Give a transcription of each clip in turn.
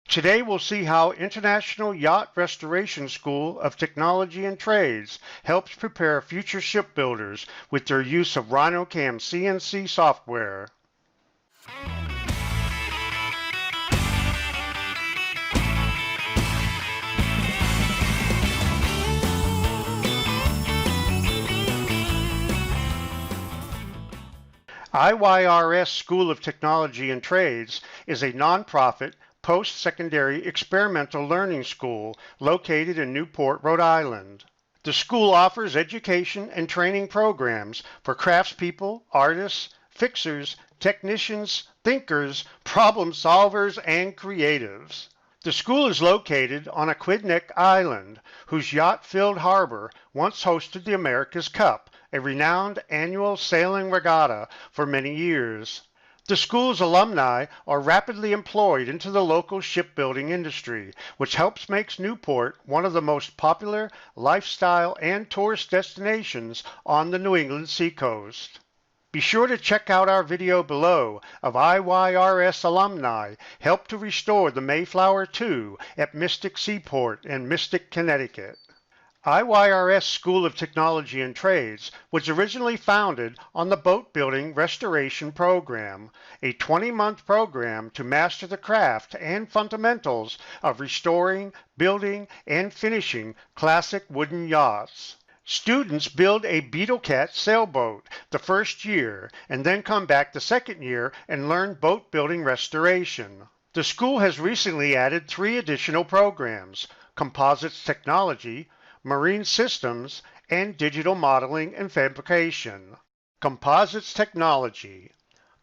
Today we'll see how International Yacht Restoration School of Technology and Trades helps prepare future shipbuilders with their use of RhinoCAM CNC software. Iyrs School of Technology and Trades is a nonprofit post-secondary experimental learning school located in Newport, Rhode Island. The school offers education and training programs for craftspeople, artists, fixers, technicians, thinkers, problem solvers, and creatives. The school is located on Aquidneck Island, whose yacht-filled harbor once hosted the America's Cup, a renowned annual sailing regatta for many years. The school's alumni are rapidly employed into the local shipbuilding industry, which helps make Newport one of the most popular lifestyle and tourist destinations on the New England seacoast. Be sure to check out our video below of Iyrs alumni help to restore the Mayflower II at Mystic Seaport in Mystic, Connecticut. Iyrs School of Technology and Trades was originally founded on the Boat Building Restoration Program, a 20-month program to master the craft and fundamentals of restoring, building, and finishing classic wooden yachts. Students build a BeetleCat sailboat the first year and then come back the second year and learn boat building restoration. The school has recently added 3 additional programs: Composites Technology, Marine Systems, and Digital Modeling and Fabrication. Composites Technology.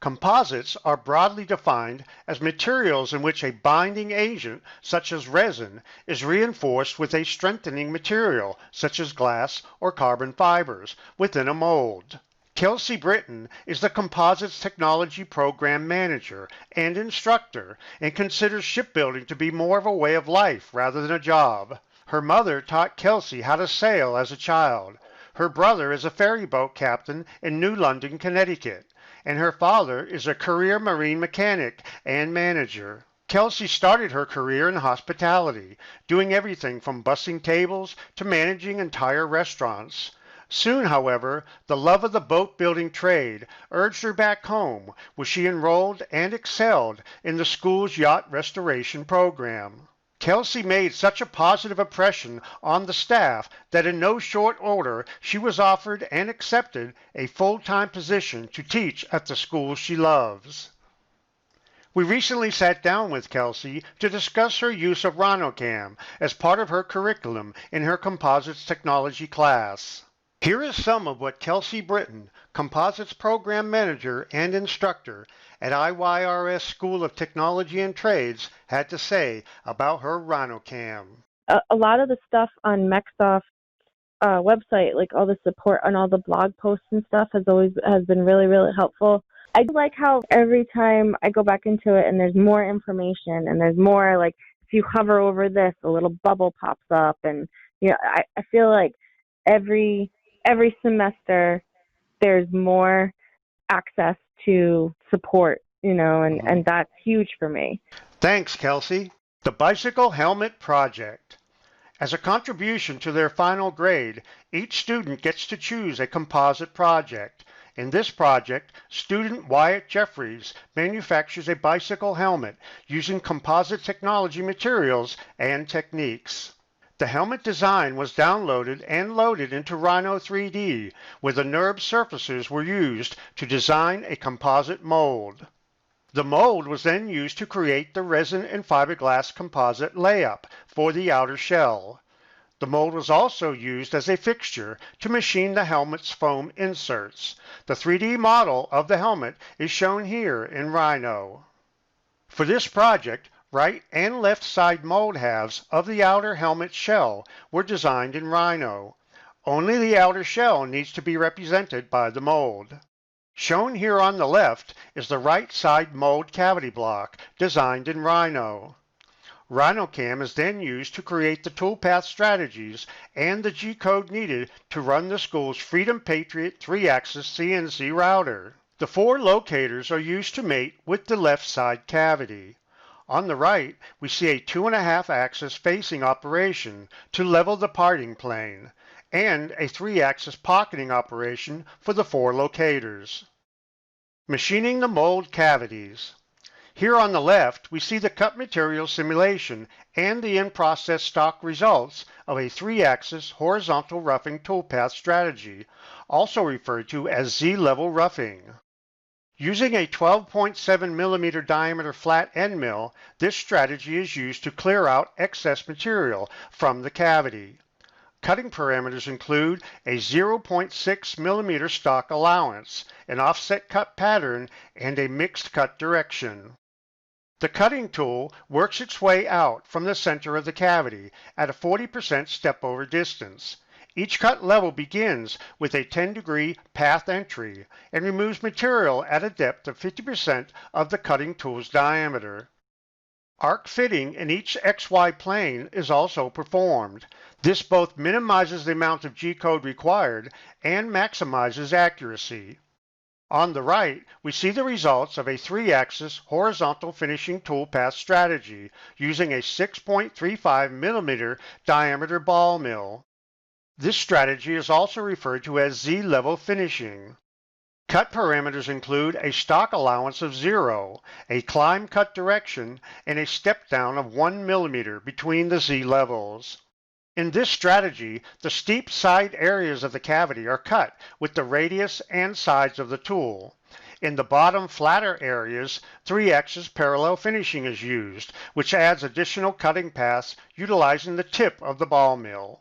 Composites are broadly defined as materials in which a binding agent, such as resin, is reinforced with a strengthening material, such as glass or carbon fibers, within a mold. Kelsey Britton is the Composites Technology Program Manager and Instructor and considers shipbuilding to be more of a way of life rather than a job. Her mother taught Kelsey how to sail as a child. Her brother is a ferry boat captain in New London, Connecticut, and her father is a career marine mechanic and manager. Kelsey started her career in hospitality, doing everything from bussing tables to managing entire restaurants. Soon, however, the love of the boat building trade urged her back home, where she enrolled and excelled in the school's yacht restoration program. Kelsey made such a positive impression on the staff that in no short order she was offered and accepted a full-time position to teach at the school she loves. We recently sat down with Kelsey to discuss her use of RhinoCAM as part of her curriculum in her Composites Technology class. Here is some of what Kelsey Britton, Composites Program Manager and Instructor at Iyrs School of Technology and Trades, had to say about her RhinoCAM. A lot of the stuff on MecSoft website, like all the support on all the blog posts and stuff, has been really, really helpful. I like how every time I go back into it and there's more information and there's more, like, if you hover over this, a little bubble pops up, and I feel like every semester there's more access to support, and that's huge for me. Thanks, Kelsey. The Bicycle Helmet Project. As a contribution to their final grade, each student gets to choose a composite project. In this project, student Wyatt Jeffries manufactures a bicycle helmet using composite technology materials and techniques. The helmet design was downloaded and loaded into Rhino 3D, where the NURB surfaces were used to design a composite mold. The mold was then used to create the resin and fiberglass composite layup for the outer shell. The mold was also used as a fixture to machine the helmet's foam inserts. The 3D model of the helmet is shown here in Rhino. For this project, right and left side mold halves of the outer helmet shell were designed in Rhino. Only the outer shell needs to be represented by the mold. Shown here on the left is the right side mold cavity block designed in Rhino. RhinoCAM is then used to create the Toolpath strategies and the G-code needed to run the school's Freedom Patriot 3-axis CNC router. The 4 locators are used to mate with the left side cavity. On the right, we see a 2.5 axis facing operation to level the parting plane, and a 3-axis pocketing operation for the 4 locators. Machining the mold cavities. Here on the left, we see the cut material simulation and the in-process stock results of a 3-axis horizontal roughing toolpath strategy, also referred to as Z-level roughing. Using a 12.7 millimeter diameter flat end mill, this strategy is used to clear out excess material from the cavity. Cutting parameters include a 0.6 millimeter stock allowance, an offset cut pattern, and a mixed cut direction. The cutting tool works its way out from the center of the cavity at a 40% step-over distance. Each cut level begins with a 10-degree path entry and removes material at a depth of 50% of the cutting tool's diameter. Arc fitting in each XY plane is also performed. This both minimizes the amount of G-code required and maximizes accuracy. On the right, we see the results of a 3-axis horizontal finishing toolpath strategy using a 6.35 millimeter diameter ball mill. This strategy is also referred to as Z-level finishing. Cut parameters include a stock allowance of 0, a climb cut direction, and a step down of 1 millimeter between the Z levels. In this strategy, the steep side areas of the cavity are cut with the radius and sides of the tool. In the bottom flatter areas, 3-axis parallel finishing is used, which adds additional cutting paths utilizing the tip of the ball mill.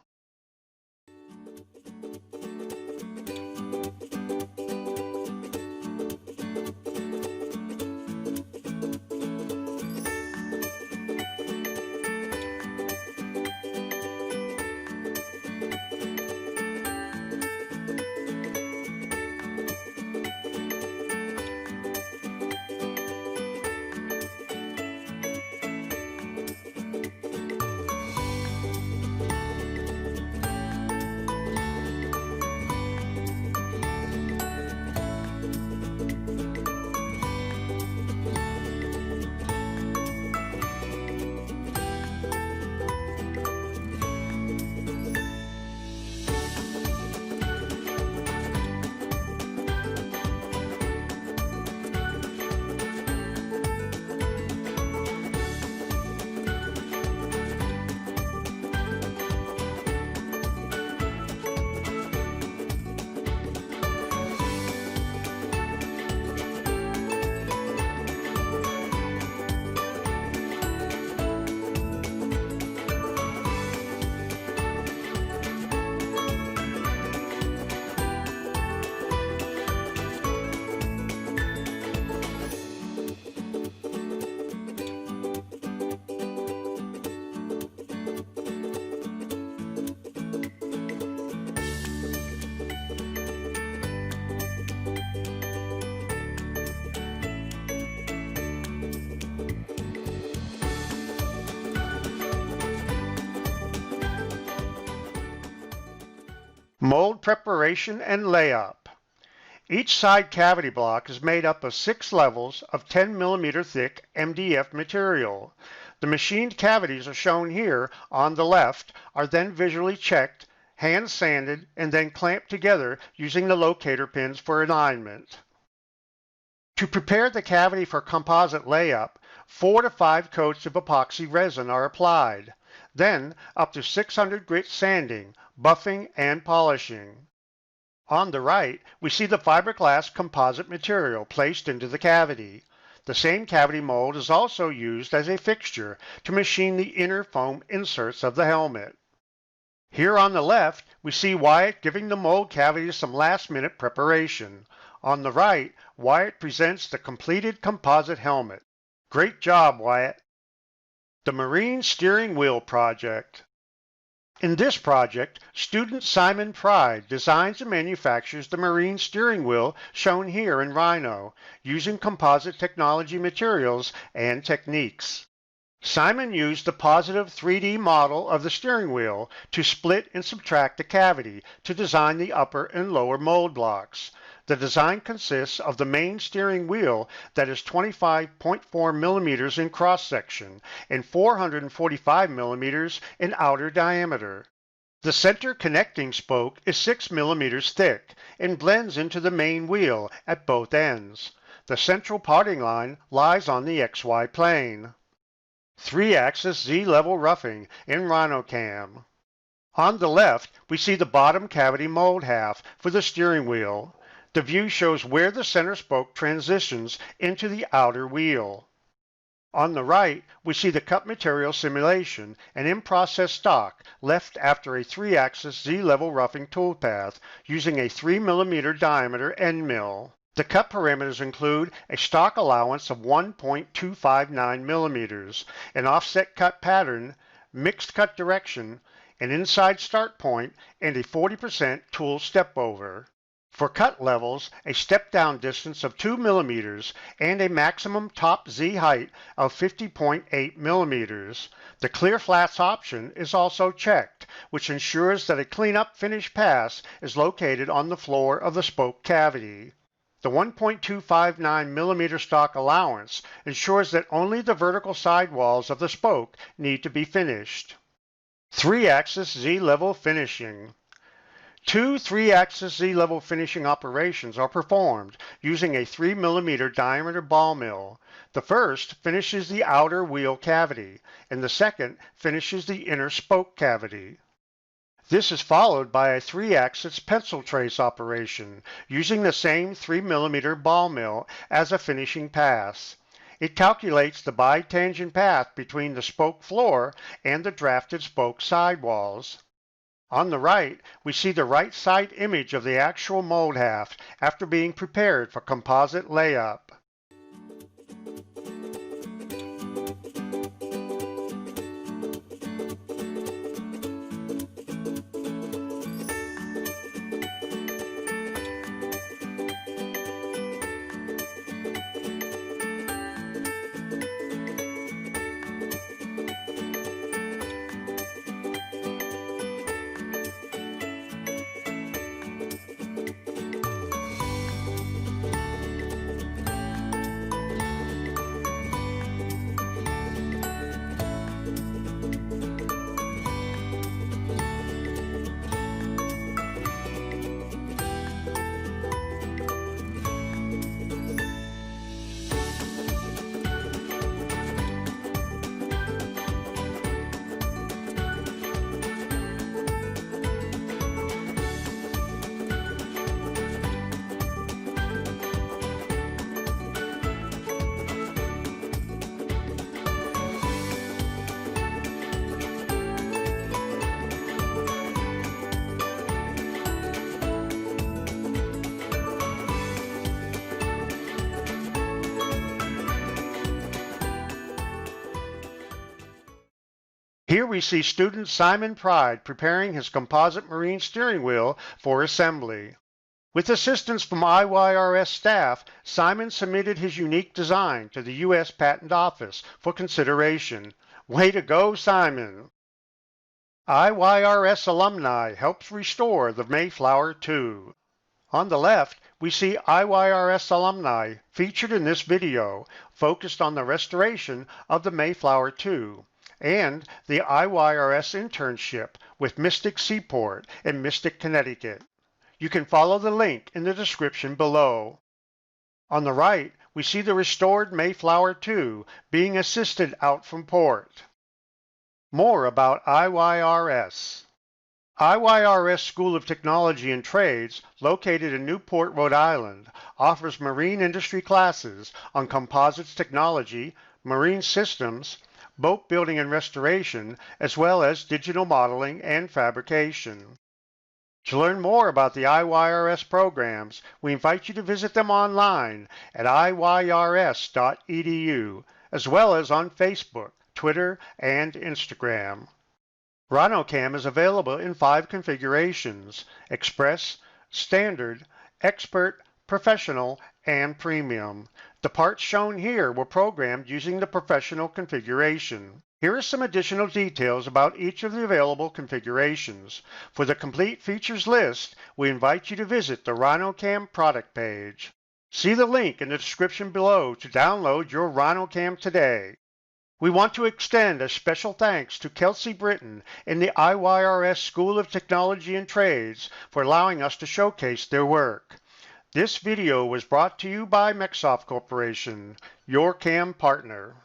Mold preparation and layup. Each side cavity block is made up of 6 levels of 10 millimeter thick MDF material. The machined cavities are shown here on the left, are then visually checked, hand sanded, and then clamped together using the locator pins for alignment. To prepare the cavity for composite layup, 4 to 5 coats of epoxy resin are applied. Then up to 600 grit sanding, buffing, and polishing. On the right, we see the fiberglass composite material placed into the cavity. The same cavity mold is also used as a fixture to machine the inner foam inserts of the helmet. Here on the left, we see Wyatt giving the mold cavity some last-minute preparation. On the right, Wyatt presents the completed composite helmet. Great job, Wyatt! The Marine Steering Wheel Project. In this project, student Simon Pride designs and manufactures the marine steering wheel shown here in Rhino, using composite technology materials and techniques. Simon used the positive 3D model of the steering wheel to split and subtract the cavity to design the upper and lower mold blocks. The design consists of the main steering wheel that is 25.4 millimeters in cross-section and 445 millimeters in outer diameter. The center connecting spoke is 6 millimeters thick and blends into the main wheel at both ends. The central parting line lies on the XY plane. 3-axis Z-level roughing in RhinoCAM. On the left, we see the bottom cavity mold half for the steering wheel. The view shows where the center spoke transitions into the outer wheel. On the right, we see the cut material simulation and in-process stock left after a 3-axis Z-level roughing toolpath using a 3 millimeter diameter end mill. The cut parameters include a stock allowance of 1.259 millimeters, an offset cut pattern, mixed cut direction, an inside start point, and a 40% tool step over. For cut levels, a step down distance of 2 millimeters and a maximum top Z height of 50.8 millimeters. The clear flats option is also checked, which ensures that a cleanup finish pass is located on the floor of the spoke cavity. The 1.259 millimeter stock allowance ensures that only the vertical sidewalls of the spoke need to be finished. 3-axis Z-level finishing. 2 3-axis Z-level finishing operations are performed using a 3 millimeter diameter ball mill. The first finishes the outer wheel cavity, and the second finishes the inner spoke cavity. This is followed by a 3-axis pencil trace operation using the same 3 millimeter ball mill as a finishing pass. It calculates the bitangent path between the spoke floor and the drafted spoke sidewalls. On the right, we see the right side image of the actual mold haft after being prepared for composite layup. Here we see student Simon Pride preparing his composite marine steering wheel for assembly. With assistance from IYRS staff, Simon submitted his unique design to the U.S. Patent Office for consideration. Way to go, Simon! IYRS alumni helps restore the Mayflower II. On the left, we see IYRS alumni featured in this video, focused on the restoration of the Mayflower II, and the IYRS internship with Mystic Seaport in Mystic, Connecticut. You can follow the link in the description below. On the right, we see the restored Mayflower II being assisted out from port. More about IYRS. IYRS School of Technology and Trades, located in Newport, Rhode Island, offers marine industry classes on composites technology, marine systems, boat building and restoration, as well as digital modeling and fabrication. To learn more about the IYRS programs, we invite you to visit them online at iyrs.edu, as well as on Facebook, Twitter, and Instagram. RhinoCAM is available in 5 configurations: Express, Standard, Expert, Professional, and Premium. The parts shown here were programmed using the professional configuration. Here are some additional details about each of the available configurations. For the complete features list, we invite you to visit the RhinoCAM product page. See the link in the description below to download your RhinoCAM today. We want to extend a special thanks to Kelsey Britton in the IYRS School of Technology and Trades for allowing us to showcase their work. This video was brought to you by MecSoft Corporation, your CAM partner.